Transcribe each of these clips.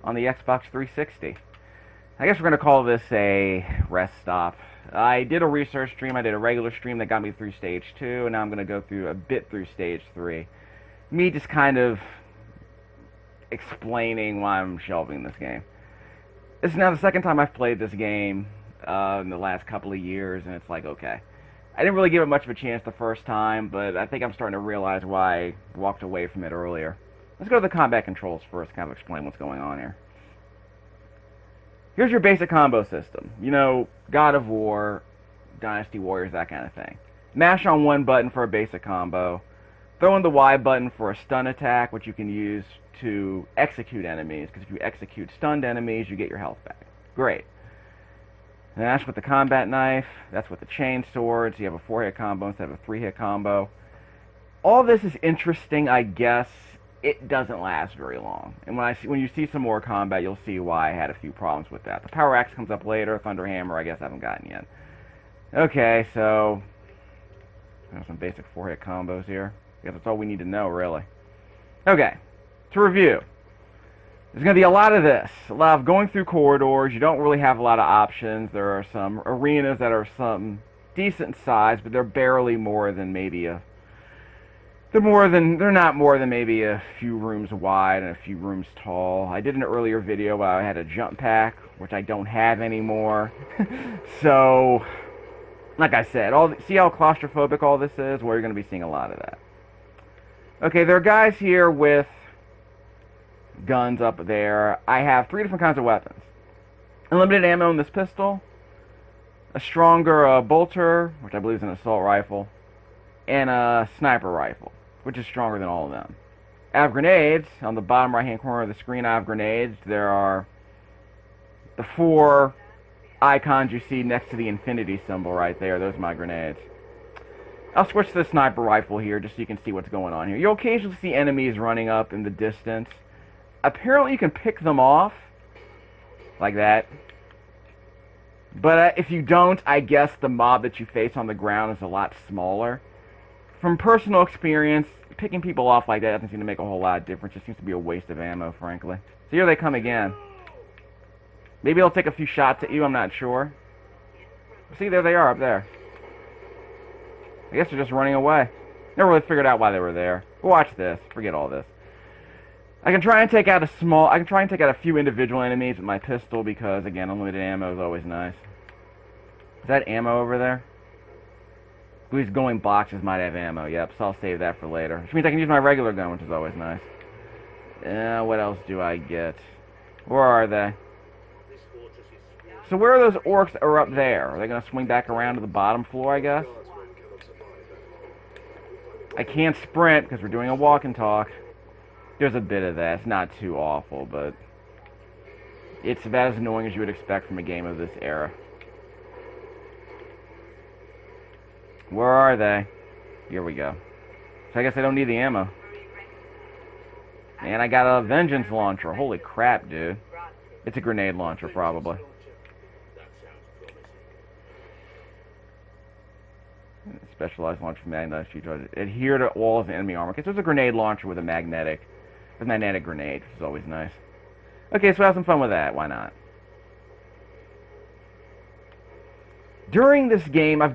on the Xbox 360. I guess we're going to call this a rest stop. I did a research stream, I did a regular stream that got me through Stage 2, and now I'm going to go through a bit through Stage 3. Me just kind of explaining why I'm shelving this game. This is now the second time I've played this game in the last couple of years, and it's like, okay. I didn't really give it much of a chance the first time, but I think I'm starting to realize why I walked away from it earlier. Let's go to the combat controls first, kind of explain what's going on here. Here's your basic combo system. You know, God of War, Dynasty Warriors, that kind of thing. Mash on one button for a basic combo. Throw in the Y button for a stun attack, which you can use to execute enemies, because if you execute stunned enemies, you get your health back. Great. And that's with the combat knife, that's with the chain swords, you have a 4-hit combo instead of a 3-hit combo. All this is interesting, I guess. It doesn't last very long. And when you see some more combat, you'll see why I had a few problems with that. The Power Axe comes up later, Thunder Hammer I guess I haven't gotten yet. Okay, so some basic 4-hit combos here. I guess that's all we need to know, really. Okay, to review. There's going to be a lot of this. A lot of going through corridors. You don't really have a lot of options. There are some arenas that are some decent size, but they're barely more than maybe a... They're not more than maybe a few rooms wide and a few rooms tall. I did an earlier video where I had a jump pack, which I don't have anymore. So, like I said, see how claustrophobic all this is? Well, you're going to be seeing a lot of that. Okay, there are guys here with guns up there. I have 3 different kinds of weapons. Unlimited ammo in this pistol, a stronger bolter, which I believe is an assault rifle, and a sniper rifle, which is stronger than all of them. I have grenades. On the bottom right hand corner of the screen I have grenades. There are the 4 icons you see next to the infinity symbol right there. Those are my grenades. I'll switch to the sniper rifle here just so you can see what's going on here. You'll occasionally see enemies running up in the distance. Apparently you can pick them off like that. But if you don't, I guess the mob that you face on the ground is a lot smaller. From personal experience, picking people off like that doesn't seem to make a whole lot of difference. It seems to be a waste of ammo, frankly. So here they come again. Maybe they'll take a few shots at you, I'm not sure. See, there they are up there. I guess they're just running away. Never really figured out why they were there. Watch this. Forget all this. I can try and take out a few individual enemies with my pistol because, again, unlimited ammo is always nice. Is that ammo over there? These glowing boxes might have ammo, yep, so I'll save that for later. Which means I can use my regular gun, which is always nice. What else do I get? Where are they? So where are those orcs that are up there? Are they going to swing back around to the bottom floor, I guess? I can't sprint because we're doing a walk and talk. There's a bit of that. It's not too awful, but it's about as annoying as you would expect from a game of this era. Where are they? Here we go. So I guess I don't need the ammo. And I got a vengeance launcher. Holy crap, dude. It's a grenade launcher, probably. Specialized launcher for magnetic. Adhere to walls and enemy armor. Okay, so there's a grenade launcher with a magnetic grenade, which is always nice. Okay, so have some fun with that. Why not? During this game, I've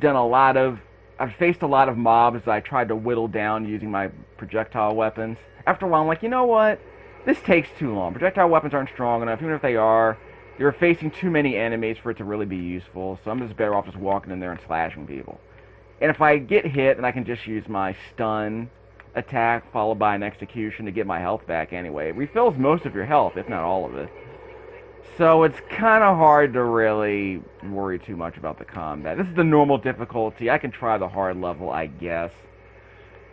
faced a lot of mobs that I tried to whittle down using my projectile weapons. After a while, I'm like, you know what? This takes too long. Projectile weapons aren't strong enough. Even if they are, you're facing too many enemies for it to really be useful. So I'm just better off just walking in there and slashing people. And if I get hit, then I can just use my stun attack followed by an execution to get my health back anyway. It refills most of your health, if not all of it. So it's kind of hard to really worry too much about the combat. This is the normal difficulty. I can try the hard level, I guess.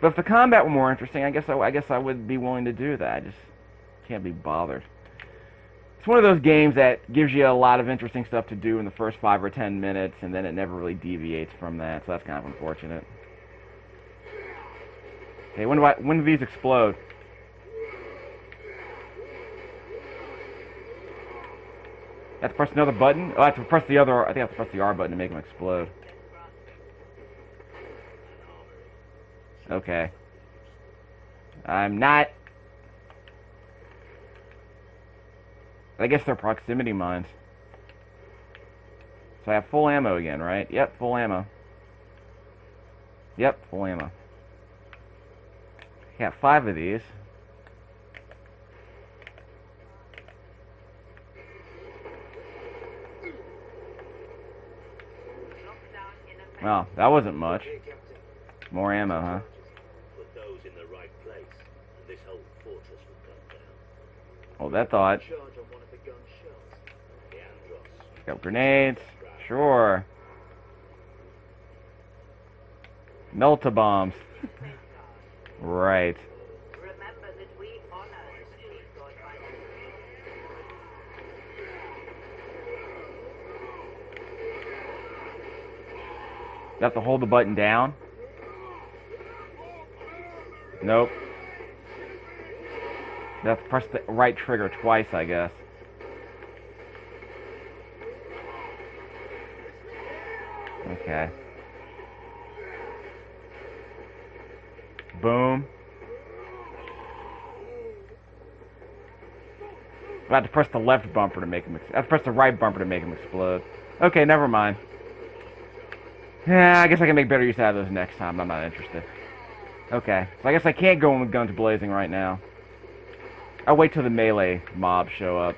But if the combat were more interesting, I guess I would be willing to do that. I just can't be bothered. It's one of those games that gives you a lot of interesting stuff to do in the first 5 or 10 minutes, and then it never really deviates from that, so that's kind of unfortunate. Okay, when do these explode? I have to press another button? Oh, I have to press the other... I think I have to press the R button to make them explode. Okay. I'm not... I guess they're proximity mines. So I have full ammo again, right? Yep, full ammo. Yep, full ammo. Got 5 of these. Well, that wasn't much. More ammo, huh? Put those in the right place, and this whole fortress will come down. Hold that thought. Got grenades. Sure. Melta bombs. Right. Remember that we honor the chief god by You have to hold the button down? Nope. You have to press the right trigger twice, I guess. Okay. Boom. I have to press the left bumper to make him. I have to press the right bumper to make him explode. Okay, never mind. Yeah, I guess I can make better use out of those next time. I'm not interested. Okay, so I guess I can't go in with guns blazing right now. I'll wait till the melee mobs show up.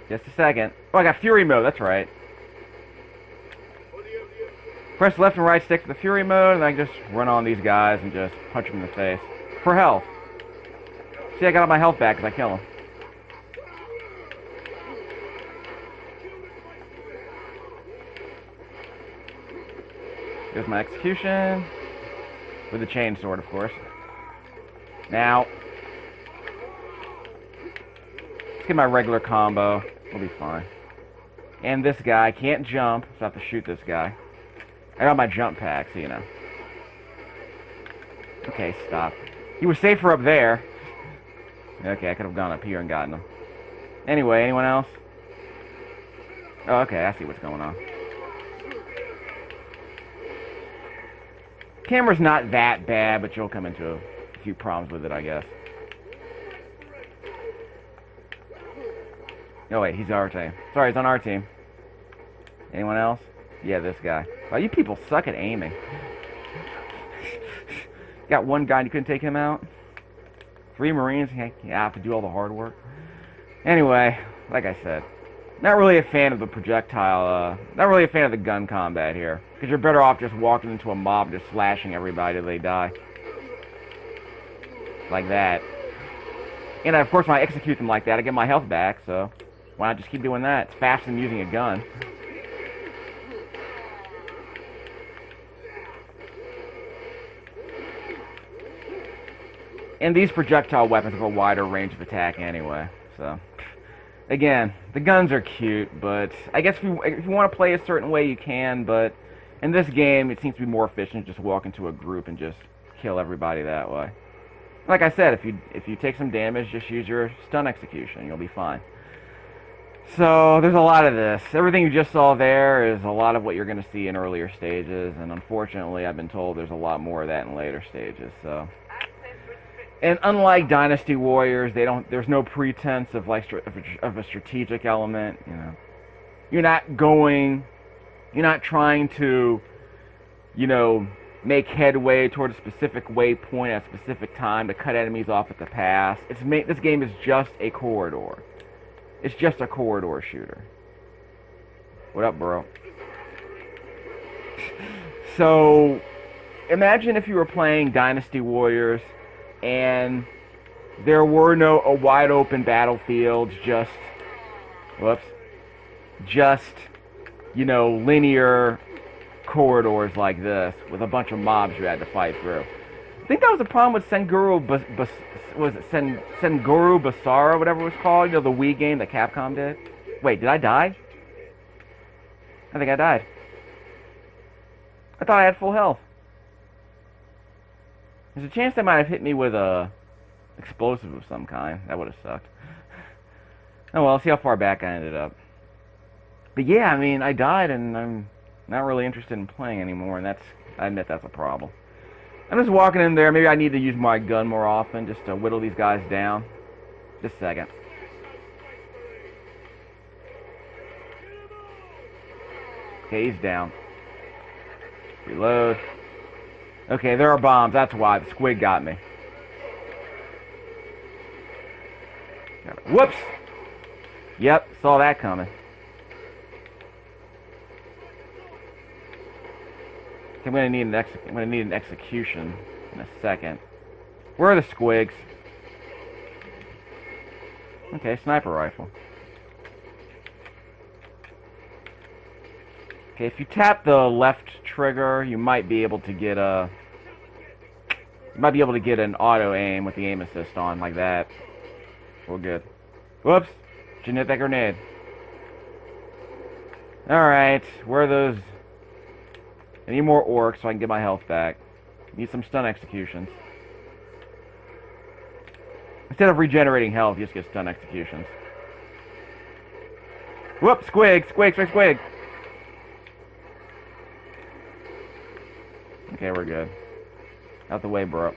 Just a second. Oh, I got Fury mode, that's right. Press left and right stick for the Fury mode, and I can just run on these guys and just punch them in the face. For health. See, I got all my health back because I kill them. There's my execution. With the chainsword, of course. Now, let's get my regular combo. We'll be fine. And this guy can't jump, so I have to shoot this guy. I got my jump pack, so you know. Okay, stop. He was safer up there. Okay, I could have gone up here and gotten him. Anyway, anyone else? Oh, okay, I see what's going on. Camera's not that bad, but you'll come into a few problems with it, I guess. Oh wait, he's our team. Sorry, he's on our team. Anyone else? Yeah, this guy. Wow, you people suck at aiming. Got one guy and you couldn't take him out? 3 Marines? Yeah, I have to do all the hard work. Anyway, like I said, not really a fan of the projectile, not really a fan of the gun combat here. Because you're better off just walking into a mob just slashing everybody till they die. Like that. And of course when I execute them like that, I get my health back, so why not just keep doing that? It's faster than using a gun. And these projectile weapons have a wider range of attack anyway, so... Again, the guns are cute, but I guess if you want to play a certain way, you can, but in this game, it seems to be more efficient to just walk into a group and just kill everybody that way. Like I said, if you take some damage, just use your stun execution, you'll be fine. So, there's a lot of this. Everything you just saw there is a lot of what you're going to see in earlier stages, and unfortunately, I've been told there's a lot more of that in later stages, so... And unlike Dynasty Warriors, there's no pretense of like of a strategic element, you know. You're not trying to, you know, make headway toward a specific waypoint at a specific time to cut enemies off at the pass. This game is just a corridor. It's just a corridor shooter. What up, bro? So, imagine if you were playing Dynasty Warriors and there were no wide open battlefields, just, you know, linear corridors like this with a bunch of mobs you had to fight through. I think that was the problem with Senguru Basara, whatever it was called, you know, the Wii game that Capcom did. Wait, did I die? I think I died. I thought I had full health. There's a chance they might have hit me with a explosive of some kind. That would have sucked. Oh well, see how far back I ended up. But yeah, I mean, I died and I'm not really interested in playing anymore, and I admit that's a problem. I'm just walking in there. Maybe I need to use my gun more often just to whittle these guys down. Just a second. Okay, he's down. Reload. Okay, there are bombs. That's why. The squid got me. Whoops! Yep, saw that coming. I'm gonna need an execution in a second. Where are the squigs? Okay, sniper rifle. Okay, if you tap the left trigger, you might be able to get a. You might be able to get an auto aim with the aim assist on, like that. We're good. Whoops! Didn't hit that grenade. Alright, where are those? I need more orcs so I can get my health back. Need some stun executions. Instead of regenerating health, you just get stun executions. Whoop! Squig! Squig! Squig! Squig! Okay, we're good. Out the way, bro.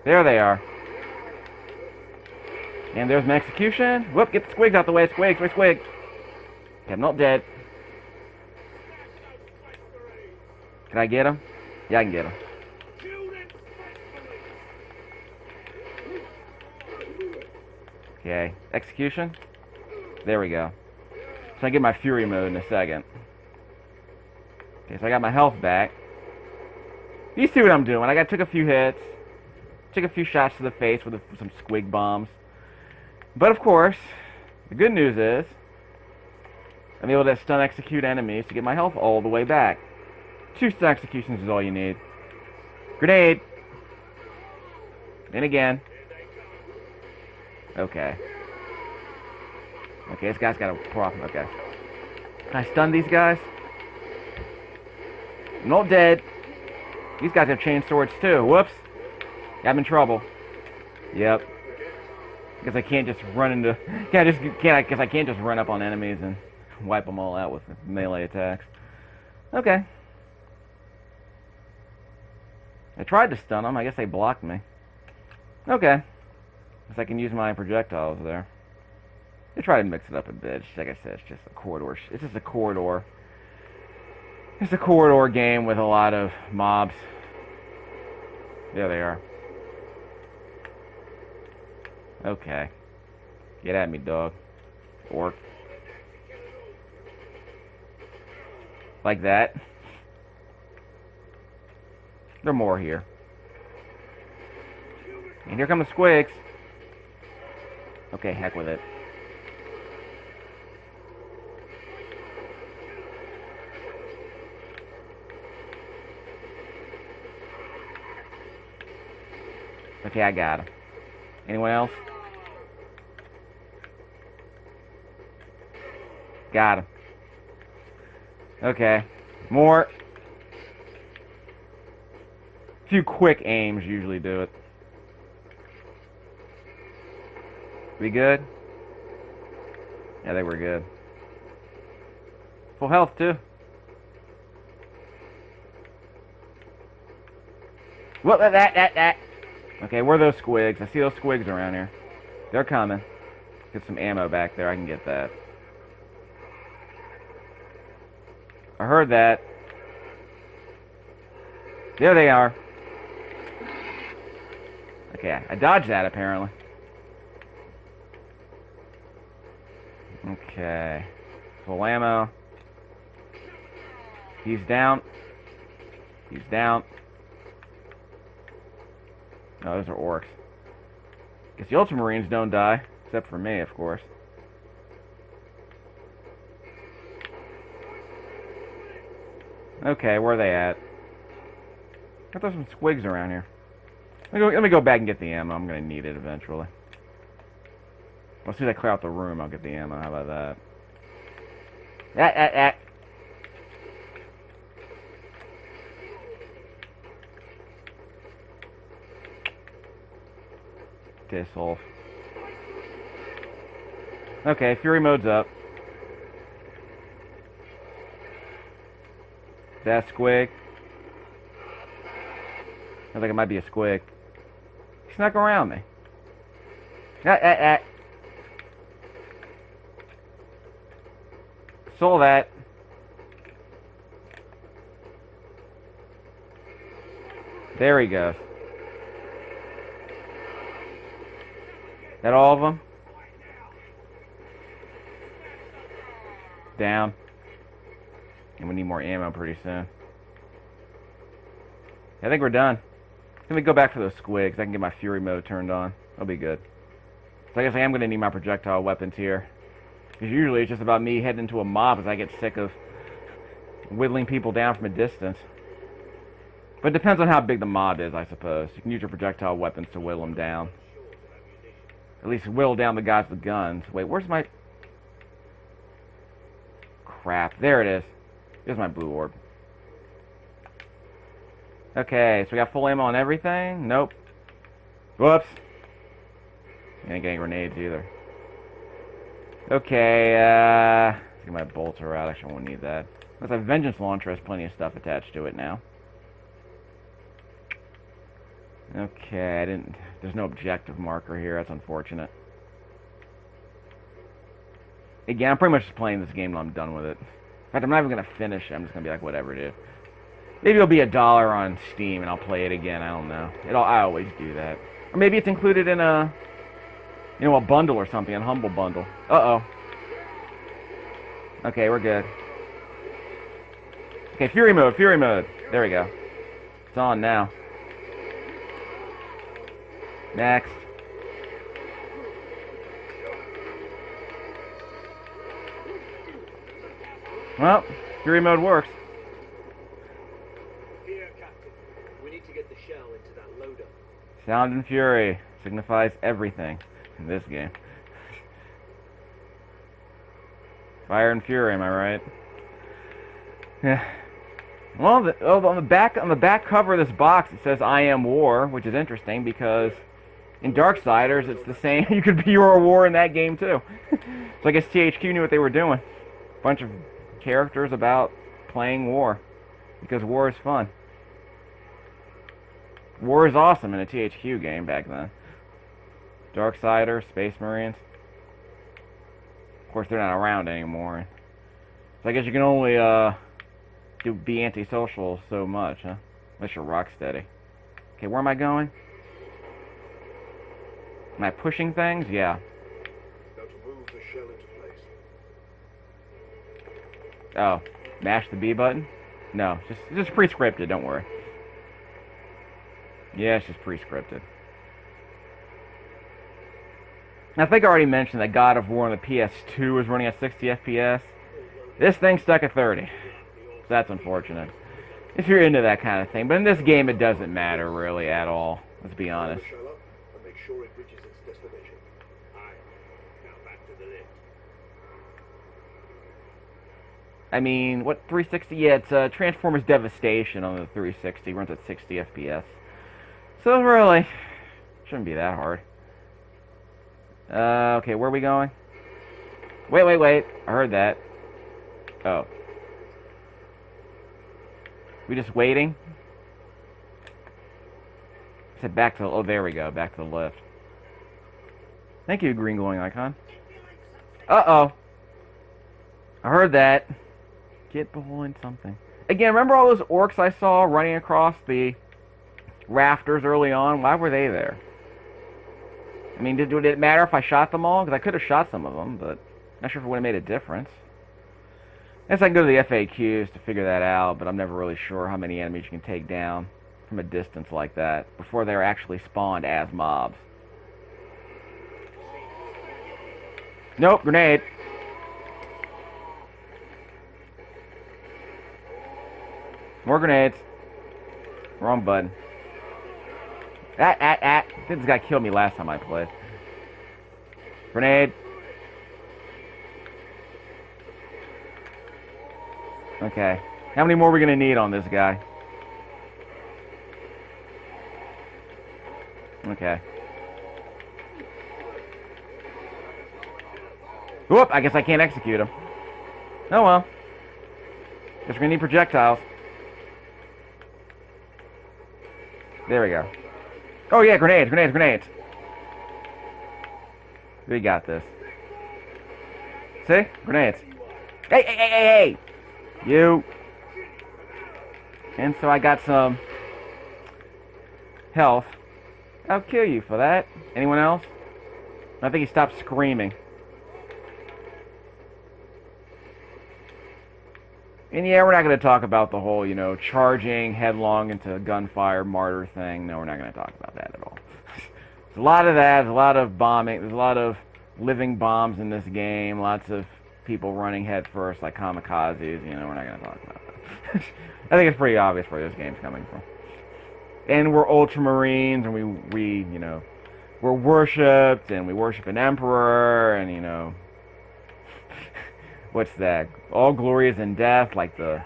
There they are. And there's my execution. Whoop! Get the squigs out the way. Squig! Squig! Squig! Okay, I'm not dead. Can I get him? Yeah, I can get him. Okay, execution. There we go. So I get my fury mode in a second. Okay, so I got my health back. You see what I'm doing. I took a few hits. Took a few shots to the face with some squig bombs. But of course, the good news is I'm able to stun execute enemies to get my health all the way back. 2 stun executions is all you need. Grenade! And again. Okay. Okay, this guy's got a problem. Okay. Can I stun these guys? I'm not dead. These guys have chain swords too. Whoops. I'm in trouble. Yep. Because I can't just run into... Because I can't just run up on enemies and wipe them all out with melee attacks. Okay. I tried to stun them. I guess they blocked me. Okay. Guess I can use my projectiles there. I try to mix it up a bit. Like I said, it's just a corridor. It's just a corridor. It's a corridor game with a lot of mobs. There they are. Okay. Get at me, dog. Orc. Like that. There are more here. And here come the squigs. Okay, heck with it. Okay, I got him. Anyone else? Got him. Okay. More. A few quick aims usually do it. We good? Yeah, they were good. Full health, too. What? That. Okay, where are those squigs? I see those squigs around here. They're coming. Get some ammo back there. I can get that. I heard that. There they are. Okay, I dodged that apparently. Okay. Full ammo. He's down. He's down. No, those are orcs. Guess the Ultramarines don't die. Except for me, of course. Okay, where are they at? I thought there some squigs around here. Let me go back and get the ammo. I'm going to need it eventually. As soon as I clear out the room, I'll get the ammo. How about that? Piss off. Okay, Fury mode's up. that squig? Sounds like it might be a squig. He snuck around me. Saw that. There he goes. That all of them? Down. And we need more ammo pretty soon. I think we're done. Let me go back for those squigs. I can get my fury mode turned on. That'll be good. So I guess I am going to need my projectile weapons here. Because usually it's just about me heading into a mob as I get sick of whittling people down from a distance. But it depends on how big the mob is, I suppose. You can use your projectile weapons to whittle them down. At least whittle down the guys with guns. Wait, where's my... Crap. There it is. There's my blue orb. Okay, so we got full ammo on everything? Nope. Whoops. Ain't getting grenades either. Okay, let's get my bolter out. Actually, I won't need that. That's a vengeance launcher. Has plenty of stuff attached to it now. Okay, there's no objective marker here. That's unfortunate. Again, I'm pretty much just playing this game until I'm done with it. In fact, I'm not even going to finish it. I'm just going to be like, whatever, dude. Maybe it'll be $1 on Steam and I'll play it again. I don't know. I always do that. Or maybe it's included in a... You know, a bundle or something, a humble bundle. Uh-oh. Okay, we're good. Okay, fury mode, fury mode. There we go. It's on now. Next. Well, fury mode works. Here, Captain. We need to get the shell into that loader. Sound and fury signifies everything in this game. Fire and fury, am I right? Yeah. Well, on the back cover of this box, it says "I am War," which is interesting because in Darksiders, it's the same. You could be your war in that game too. So I guess THQ knew what they were doing. Bunch of characters about playing war because war is fun. War is awesome in a THQ game back then. Darksiders, Space Marines. Of course, they're not around anymore. So I guess you can only be antisocial so much, huh? Unless you're Rocksteady. Okay, where am I going? Am I pushing things? Yeah. Now to move the shell into place. Oh, mash the B button? No, just pre-scripted, don't worry. Yeah, it's just pre-scripted. I think I already mentioned that God of War on the PS2 was running at 60 FPS. This thing's stuck at 30. So that's unfortunate. If you're into that kind of thing. But in this game, it doesn't matter really at all. Let's be honest. Shell up and make sure it reaches its destination. Aye. Now back to the lift. I mean, what 360? Yeah, it's Transformers Devastation on the 360. Runs at 60 FPS. So really, shouldn't be that hard. Okay, where are we going? Wait. I heard that. Oh. We just waiting? I said back to... Oh, there we go. Back to the left. Thank you, green glowing icon. Uh-oh. I heard that. Get behind something. Again, remember all those orcs I saw running across the rafters early on? Why were they there? I mean, did it matter if I shot them all? Because I could have shot some of them, but not sure if it would have made a difference. I guess I can go to the FAQs to figure that out, but I'm never really sure how many enemies you can take down from a distance like that before they're actually spawned as mobs. Nope, grenade. More grenades. Wrong button. This guy killed me last time I played. Grenade. Okay. How many more are we going to need on this guy? Okay. Whoop! I guess I can't execute him. Oh well. Guess we're going to need projectiles. There we go. Oh yeah, grenades, grenades, grenades. We got this. See? Grenades. Hey, hey, hey, hey, hey! You. And so I got some health. I'll kill you for that. Anyone else? I think he stopped screaming. And yeah, we're not going to talk about the whole, you know, charging headlong into gunfire martyr thing. No, we're not going to talk about that at all. There's a lot of that. There's a lot of bombing. There's a lot of living bombs in this game. Lots of people running head first like kamikazes. You know, we're not going to talk about that. I think it's pretty obvious where this game's coming from. And we're Ultramarines, and we you know, we're worshipped, and we worship an emperor, and, you know, what's that? All glory is in death, like those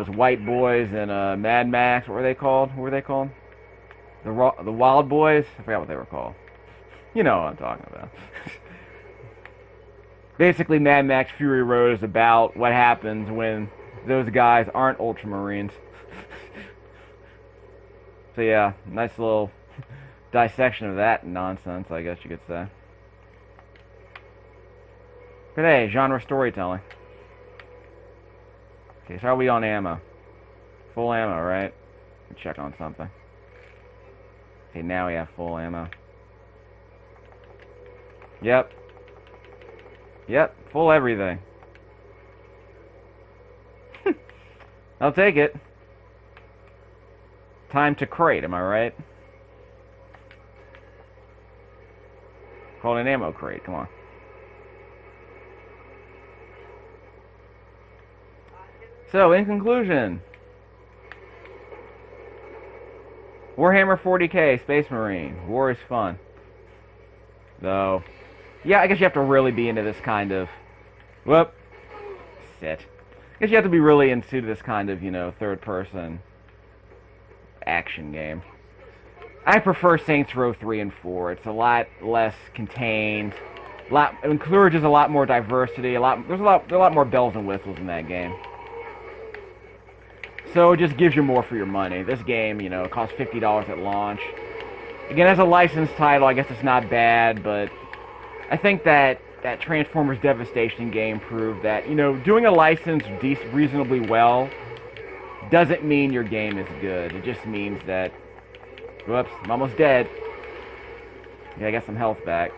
white boys in Mad Max. What were they called? What were they called? The Wild Boys? I forgot what they were called. You know what I'm talking about. Basically, Mad Max Fury Road is about what happens when those guys aren't Ultramarines. So yeah, nice little dissection of that nonsense, I guess you could say. Good day, genre storytelling. Okay, so are we on ammo? Full ammo, right? Let me check on something. Okay, now we have full ammo. Yep. Yep, full everything. I'll take it. Time to crate, am I right? Call it an ammo crate, come on. So, in conclusion, Warhammer 40k, Space Marine, war is fun. Though, yeah, I guess you have to really be into this kind of, I guess you have to be really into this kind of, you know, third-person action game. I prefer Saints Row 3 and 4. It's a lot less contained. It encourages a lot more diversity. There are a lot more bells and whistles in that game. So it just gives you more for your money. This game, you know, costs $50 at launch. Again, as a licensed title, I guess it's not bad, but I think that Transformers Devastation game proved that, you know, doing a license reasonably well doesn't mean your game is good. It just means that, whoops, I'm almost dead. Yeah, I got some health back.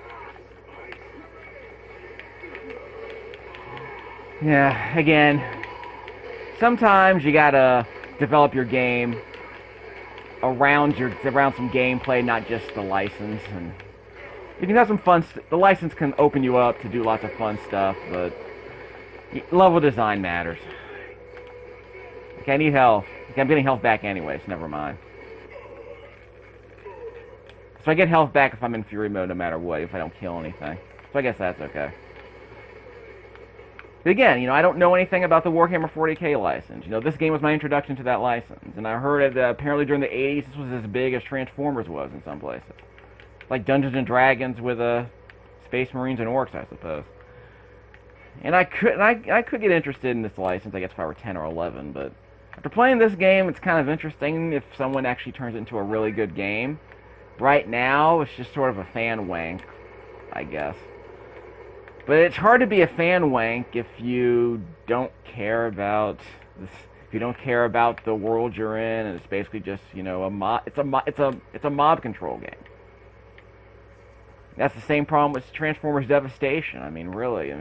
Yeah, again, sometimes you gotta develop your game around some gameplay, not just the license. And you can have some fun. The license can open you up to do lots of fun stuff, but level design matters. Okay, I need health. Okay, I'm getting health back anyway, so never mind. So I get health back if I'm in Fury mode, no matter what, if I don't kill anything. So I guess that's okay. But again, you know, I don't know anything about the Warhammer 40k license. You know, this game was my introduction to that license, and I heard that apparently during the 80s this was as big as Transformers was in some places. Like Dungeons and Dragons with Space Marines and Orcs, I suppose. And I could get interested in this license, I guess if I were 10 or 11, but after playing this game, it's kind of interesting if someone actually turns it into a really good game. Right now, it's just sort of a fan wank, I guess. But it's hard to be a fan wank if you don't care about this, if you don't care about the world you're in, and it's basically just, you know, it's a mob control game. That's the same problem with Transformers Devastation. I mean, really,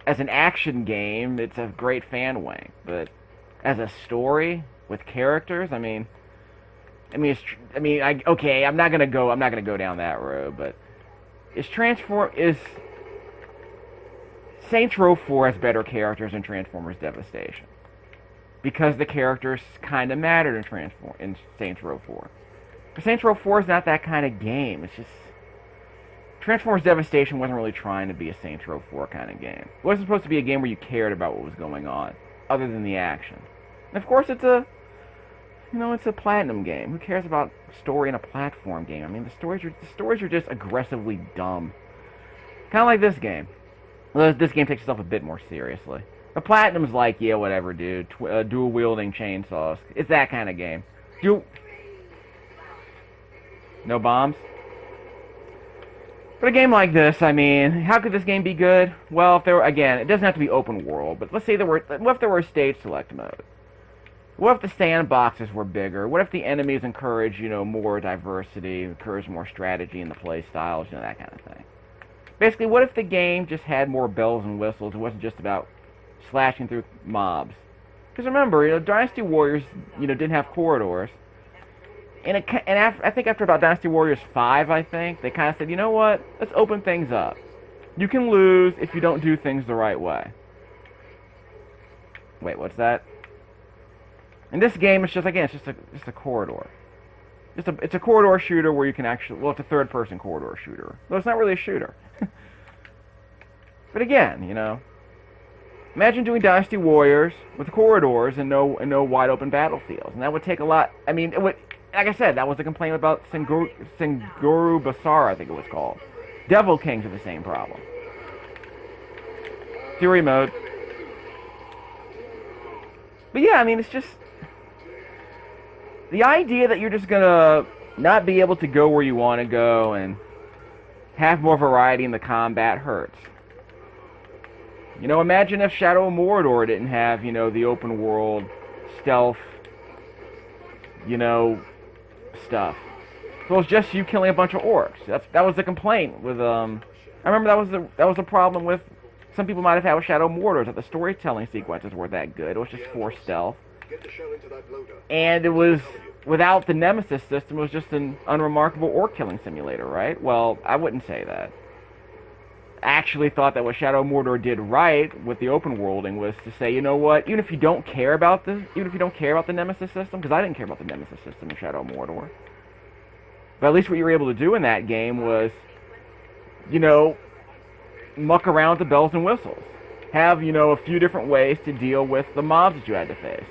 as an action game, it's a great fan wank, but as a story with characters, I'm not gonna go down that road, but is Saints Row 4 has better characters than Transformers Devastation, because the characters kind of mattered in Saints Row 4. But Saints Row 4 is not that kind of game. It's just Transformers Devastation wasn't really trying to be a Saints Row 4 kind of game. It wasn't supposed to be a game where you cared about what was going on, other than the action. And of course, it's a Platinum game. Who cares about story in a platform game? I mean, the stories are just aggressively dumb. Kind of like this game. Well, this game takes itself a bit more seriously. The Platinum's like, yeah, whatever, dude. Dual-wielding chainsaws. It's that kind of game. No bombs? But a game like this, I mean, how could this game be good? Well, if there were, again, it doesn't have to be open world, but let's say what if there were a stage select mode? What if the sandboxes were bigger? What if the enemies encourage, more diversity, encourage more strategy in the play styles, that kind of thing? Basically, what if the game just had more bells and whistles? It wasn't just about slashing through mobs. Because remember, Dynasty Warriors, didn't have corridors. And I think after about Dynasty Warriors 5, I think, they kind of said, you know what? Let's open things up. You can lose if you don't do things the right way. Wait, what's that? In this game, it's just, again, it's just a corridor. It's a corridor shooter where you can actually, well, it's a third-person corridor shooter. Though it's not really a shooter. But again, imagine doing Dynasty Warriors with corridors and no wide-open battlefields. And that would take a lot, I mean, it would, like I said, that was the complaint about Senguru Basara, I think it was called. Devil Kings are the same problem. Fury mode. But yeah, I mean, it's just... the idea that you're just gonna not be able to go where you want to go and have more variety in the combat hurts. Imagine if Shadow of Mordor didn't have, the open world stealth, stuff. So it was just you killing a bunch of orcs. That was the complaint with I remember that was the problem with some people might have had with Shadow of Mordor, that the storytelling sequences weren't that good. It was just forced stealth. And it was, without the Nemesis system, it was just an unremarkable orc killing simulator, right? Well, I wouldn't say that. I actually thought that what Shadow of Mordor did right with the open worlding was to say, you know what, even if you don't care about the Nemesis system, because I didn't care about the Nemesis system in Shadow of Mordor, but at least what you were able to do in that game was, muck around with the bells and whistles. Have, a few different ways to deal with the mobs that you had to face.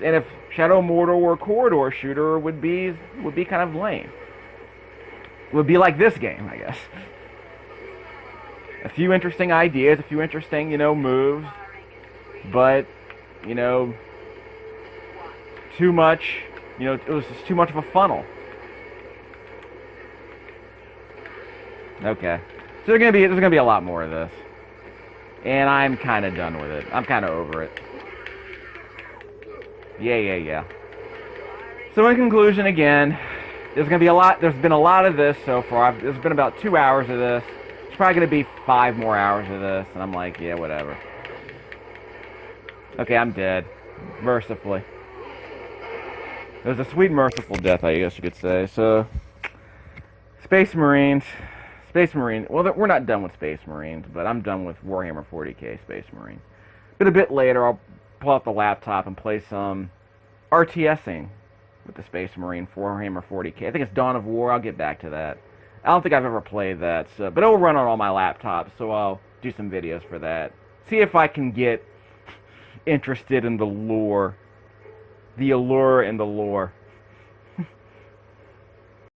And if Shadow of Mordor were a corridor shooter, it would be kind of lame. It would be like this game, I guess. A few interesting ideas, a few interesting, moves, but, too much, it was just too much of a funnel. Okay. So there's gonna be a lot more of this. And I'm kind of done with it. I'm kind of over it. Yeah. So in conclusion, again, there's been a lot of this so far. There's been about 2 hours of this. It's probably going to be 5 more hours of this, and I'm like, yeah, whatever. Okay, I'm dead. Mercifully. It was a sweet, merciful death, I guess you could say. So, Space Marines. Well, we're not done with Space Marines, but I'm done with Warhammer 40k Space Marine. But a bit later, I'll pull out the laptop and play some RTSing with the Space Marine Warhammer 40k. I think it's Dawn of War. I'll get back to that. I don't think I've ever played that, but it will run on all my laptops, so I'll do some videos for that. See if I can get interested in the lore. The allure and the lore.